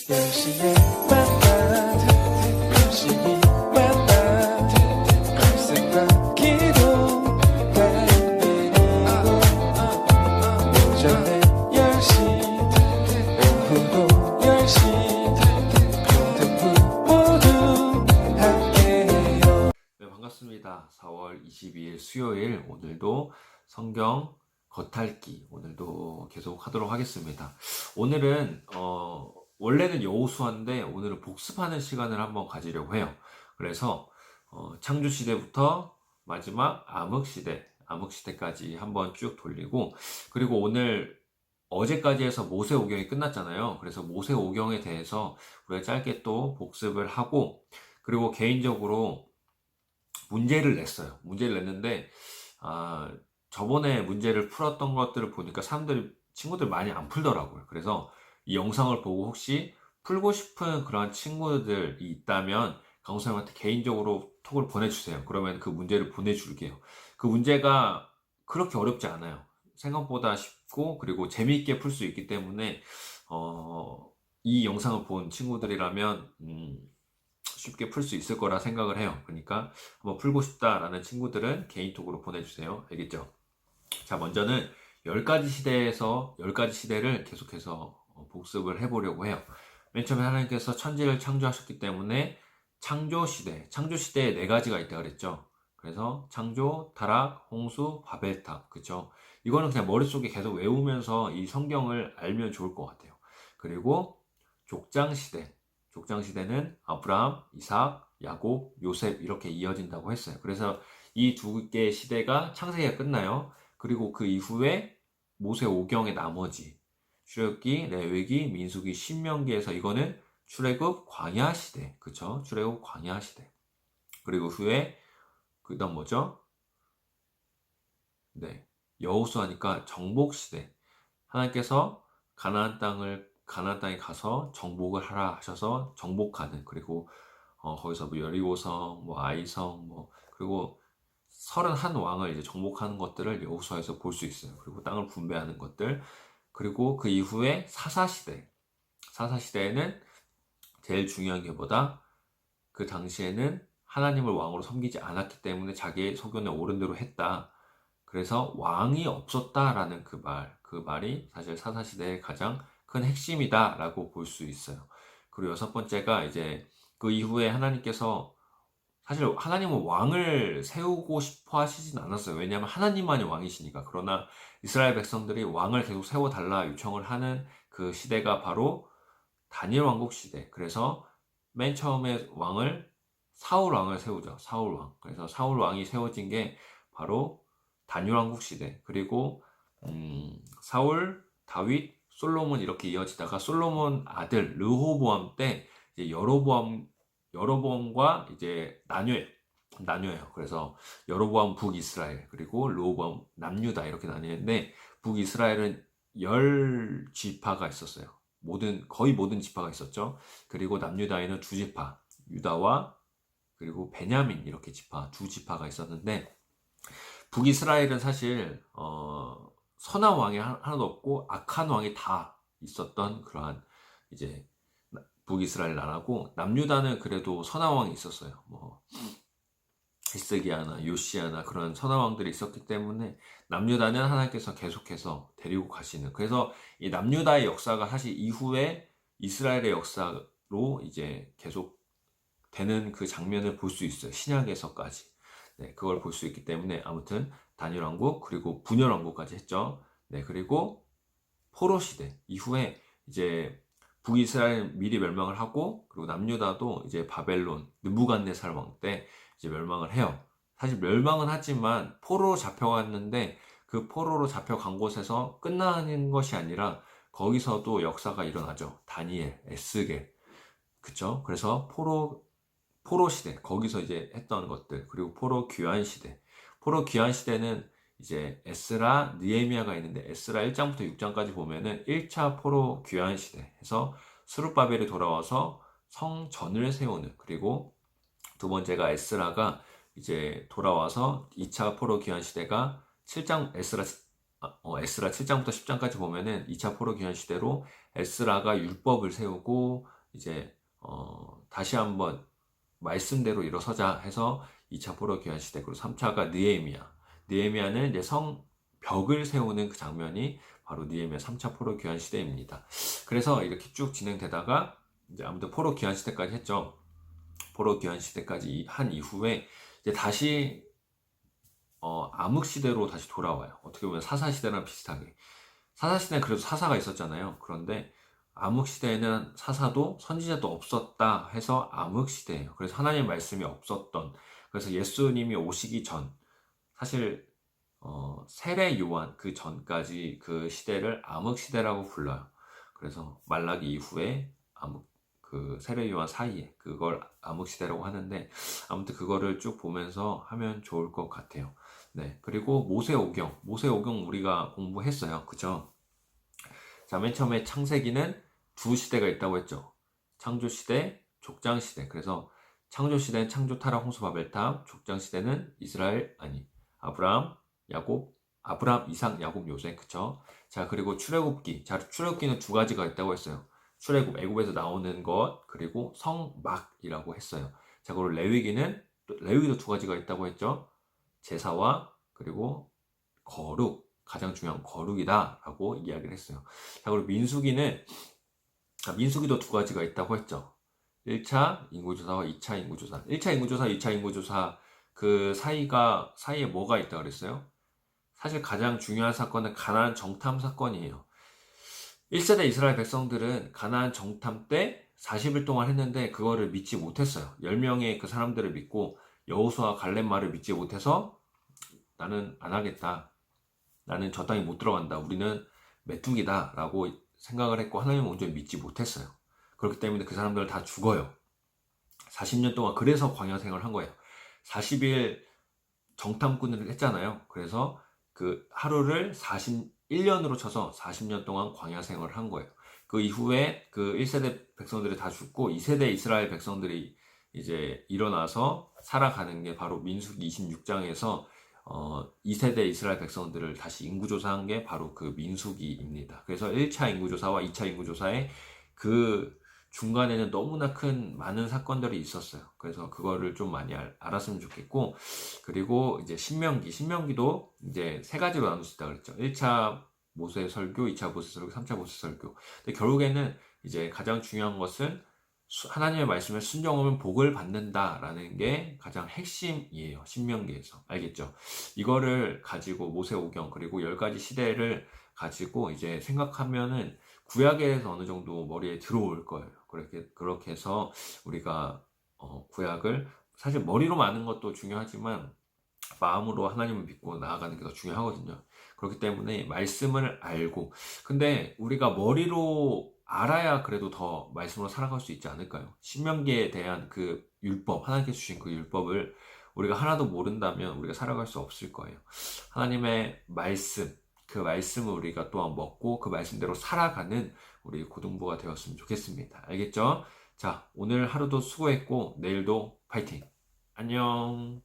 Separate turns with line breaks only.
열심히 만나 열심히 만나 말씀과 기도가 내리고 오전에 10시 오후도 10시 모든 분 모두 함께해요.
네, 반갑습니다. 4월 22일 수요일 오늘도 성경 겉핥기 오늘도 계속 하도록 하겠습니다. 오늘은 원래는 여호수아인데 오늘은 복습하는 시간을 한번 가지려고 해요. 그래서 창조 시대부터 마지막 암흑 시대까지 한번 쭉 돌리고, 그리고 오늘 어제까지 해서 모세오경이 끝났잖아요. 그래서 모세오경에 대해서 우리가 짧게 또 복습을 하고, 그리고 개인적으로 문제를 냈어요. 문제를 냈는데 저번에 문제를 풀었던 것들을 보니까 친구들 많이 안 풀더라고요. 그래서 이 영상을 보고 혹시 풀고 싶은 그런 친구들이 있다면 강우쌤한테 개인적으로 톡을 보내주세요. 그러면 그 문제를 보내줄게요. 그 문제가 그렇게 어렵지 않아요. 생각보다 쉽고, 그리고 재미있게 풀 수 있기 때문에 이 영상을 본 친구들이라면 쉽게 풀 수 있을 거라 생각을 해요. 그러니까 한번 풀고 싶다라는 친구들은 개인톡으로 보내주세요. 알겠죠? 자, 먼저는 10가지 시대에서 10가지 시대를 계속해서 복습을 해보려고 해요. 맨 처음에 하나님께서 천지를 창조하셨기 때문에 창조시대에 4가지가 있다 그랬죠. 그래서 창조, 타락, 홍수, 바벨탑. 그쵸? 이거는 그냥 머릿속에 계속 외우면서 이 성경을 알면 좋을 것 같아요. 그리고 족장시대는 아브라함, 이삭, 야곱, 요셉 이렇게 이어진다고 했어요. 그래서 이 두 개의 시대가 창세기가 끝나요. 그리고 그 이후에 모세오경의 나머지 출애굽기, 레위기, 민수기, 신명기에서 이거는 출애굽 광야 시대, 그쵸? 출애굽 광야 시대. 그리고 후에 그다음 뭐죠? 네, 여호수아니까 정복 시대. 하나님께서 가나안 땅에 가서 정복을 하라 하셔서 정복하는, 그리고 거기서 뭐 여리고성, 뭐 아이성, 뭐 그리고 31왕을 이제 정복하는 것들을 여호수아에서 볼 수 있어요. 그리고 땅을 분배하는 것들. 그리고 그 이후에 사사시대에는 제일 중요한 게 뭐다? 그 당시에는 하나님을 왕으로 섬기지 않았기 때문에 자기의 소견에 옳은 대로 했다. 그래서 왕이 없었다라는 그 말이 사실 사사시대의 가장 큰 핵심이다라고 볼 수 있어요. 그리고 여섯 번째가 이제 그 이후에 하나님께서, 사실 하나님은 왕을 세우고 싶어 하시진 않았어요. 왜냐하면 하나님만이 왕이시니까. 그러나 이스라엘 백성들이 왕을 계속 세워달라 요청을 하는 그 시대가 바로 다니엘 왕국 시대. 그래서 맨 처음에 사울 왕을 세우죠. 사울 왕. 그래서 사울 왕이 세워진 게 바로 다니엘 왕국 시대. 그리고 사울, 다윗, 솔로몬 이렇게 이어지다가 솔로몬 아들 르호보암 때 이제 여로보암과 이제 나뉘어요. 그래서 여로보암 북이스라엘, 그리고 르호보암 남유다 이렇게 나뉘는데, 북이스라엘은 10지파가 있었어요. 거의 모든 지파가 있었죠. 그리고 남유다에는 2지파, 유다와 그리고 베냐민 이렇게 두 지파가 있었는데, 북이스라엘은 사실 선한 왕이 하나도 없고 악한 왕이 다 있었던 그러한 이제 북이스라엘 나라고, 남유다는 그래도 선한 왕이 있었어요. 뭐 히스기야나 요시야나 그런 선한 왕들이 있었기 때문에 남유다는 하나님께서 계속해서 데리고 가시는, 그래서 이 남유다의 역사가 사실 이후에 이스라엘의 역사로 이제 계속 되는 그 장면을 볼 수 있어요. 신약에서까지. 네, 그걸 볼 수 있기 때문에 아무튼 다니엘 왕국, 그리고 분열 왕국까지 했죠. 네, 그리고 포로 시대 이후에 이제 북이스라엘 미리 멸망을 하고, 그리고 남유다도 이제 바벨론 느부갓네살 왕 때 이제 멸망을 해요. 사실 멸망은 하지만 포로로 잡혀갔는데, 그 포로로 잡혀간 곳에서 끝나는 것이 아니라 거기서도 역사가 일어나죠. 다니엘, 에스겔, 그쵸? 그래서 포로 시대, 거기서 이제 했던 것들, 그리고 포로 귀환 시대는 이제 에스라, 느헤미야가 있는데, 에스라 1장부터 6장까지 보면은 1차 포로 귀환 시대 해서 스룹바벨이 돌아와서 성전을 세우는, 그리고 두 번째가 에스라가 이제 돌아와서 2차 포로 귀환 시대가 에스라 7장부터 10장까지 보면은 2차 포로 귀환 시대로 에스라가 율법을 세우고, 이제 다시 한번 말씀대로 일어서자 해서 2차 포로 귀환 시대, 그리고 3차가 느헤미야는 이제 성벽을 세우는 그 장면이 바로 느헤미야 3차 포로 귀환 시대입니다. 그래서 이렇게 쭉 진행되다가 이제 아무튼 포로 귀환 시대까지 했죠. 포로 귀환 시대까지 한 이후에 이제 다시 암흑 시대로 다시 돌아와요. 어떻게 보면 사사 시대랑 비슷하게. 사사 시대는 그래도 사사가 있었잖아요. 그런데 암흑 시대에는 사사도 선지자도 없었다 해서 암흑 시대예요. 그래서 하나님 말씀이 없었던, 그래서 예수님이 오시기 전, 사실 세례 요한 그 전까지 그 시대를 암흑 시대라고 불러요. 그래서 말라기 이후에 그 세례 요한 사이에 그걸 암흑 시대라고 하는데, 아무튼 그거를 쭉 보면서 하면 좋을 것 같아요. 네. 그리고 모세오경 우리가 공부했어요. 그죠? 자, 맨 처음에 창세기는 두 시대가 있다고 했죠. 창조 시대, 족장 시대. 그래서 창조 시대는 창조, 타락, 홍수, 바벨탑. 족장 시대는 아브람, 이삭, 야곱, 요셉. 그쵸? 자, 그리고 출애굽기. 자, 출애굽기는 두 가지가 있다고 했어요. 출애굽, 애굽에서 나오는 것, 그리고 성막이라고 했어요. 자, 그리고 레위기도 두 가지가 있다고 했죠. 제사와 그리고 거룩, 가장 중요한 거룩이다라고 이야기를 했어요. 자, 그리고 민수기도 두 가지가 있다고 했죠. 1차 인구조사와 2차 인구조사. 1차 인구조사, 2차 인구조사 그 사이에 뭐가 있다 그랬어요? 사실 가장 중요한 사건은 가나안 정탐 사건이에요. 1세대 이스라엘 백성들은 가나안 정탐 때 40일 동안 했는데 그거를 믿지 못했어요. 10명의 그 사람들을 믿고 여호수아 갈렙 말을 믿지 못해서 나는 안 하겠다. 나는 저 땅에 못 들어간다. 우리는 메뚜기다. 라고 생각을 했고 하나님을 온전히 믿지 못했어요. 그렇기 때문에 그 사람들은 다 죽어요. 40년 동안 그래서 광야 생활을 한 거예요. 40일 정탐꾼을 했잖아요. 그래서 그 하루를 41년으로 쳐서 40년 동안 광야 생활을 한 거예요. 그 이후에 그 1세대 백성들이 다 죽고 2세대 이스라엘 백성들이 이제 일어나서 살아가는 게 바로 민수기 26장에서 2세대 이스라엘 백성들을 다시 인구조사한 게 바로 그 민수기입니다. 그래서 1차 인구조사와 2차 인구조사의 그 중간에는 너무나 많은 사건들이 있었어요. 그래서 그거를 좀 많이 알았으면 좋겠고, 그리고 이제 신명기도 이제 세 가지로 나눌 수 있다고 그랬죠. 1차 모세 설교, 2차 모세 설교, 3차 모세 설교. 근데 결국에는 이제 가장 중요한 것은 하나님의 말씀에 순종하면 복을 받는다라는 게 가장 핵심이에요. 신명기에서. 알겠죠? 이거를 가지고 모세오경 그리고 10가지 시대를 가지고 이제 생각하면은 구약에서 어느 정도 머리에 들어올 거예요. 그렇게 해서 우리가 구약을 사실 머리로 아는 것도 중요하지만 마음으로 하나님을 믿고 나아가는 게 더 중요하거든요. 그렇기 때문에 말씀을 알고, 근데 우리가 머리로 알아야 그래도 더 말씀으로 살아갈 수 있지 않을까요? 신명기에 대한 그 율법, 하나님께서 주신 그 율법을 우리가 하나도 모른다면 우리가 살아갈 수 없을 거예요. 하나님의 말씀, 그 말씀을 우리가 또한 먹고 그 말씀대로 살아가는 우리 고등부가 되었으면 좋겠습니다. 알겠죠? 자, 오늘 하루도 수고했고 내일도 파이팅! 안녕!